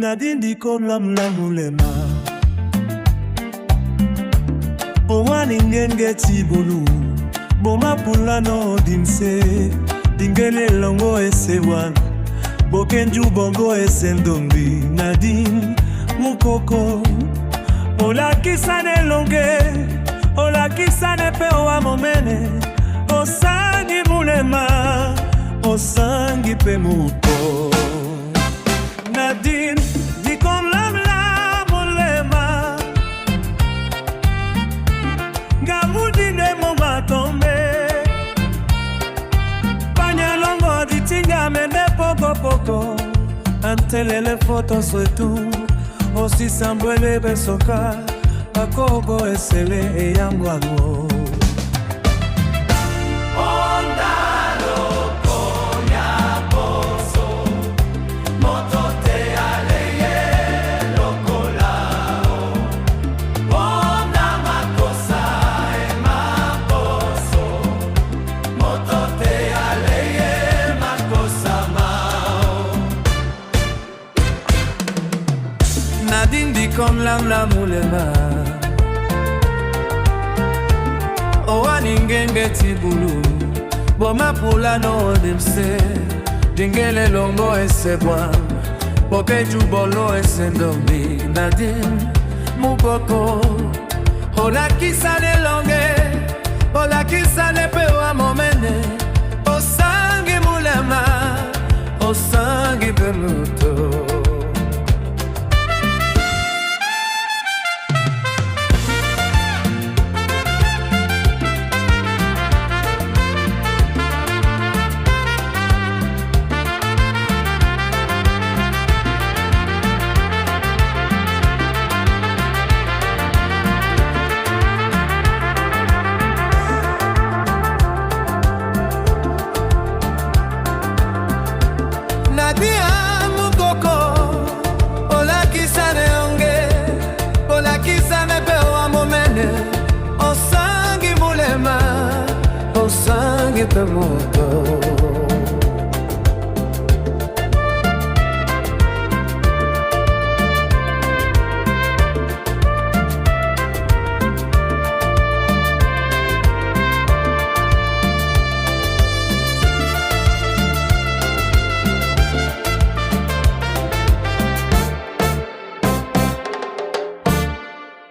Nadine kolamla mulema Owani ngenge tibulu Boma pulano dinse Dingele longo esewan Bokenju bongo esendombi Nadine mukoko Ola kisane longe Ola kisane pe owa momene Osangi mulema Osangi pe muko Nadine kolamla mulema Gamudine moma tombe Panyalongo ditinga mende poco poco Antelele foto soetu Osi sambwele besoka Akogo esele eyangwango Nadine comme la mulema Owani ngenge tibulu Boma pulano demse Dingele longo esebwa Bokeju bolo esendomi Nadine mukoko Ola kisane longe Ola kisane pewa momene Osangi mulema Osangi pemuto Nadia mukoko Ola kisane onge Ola kisane pewa momene Osangi mulema Osangi pemoto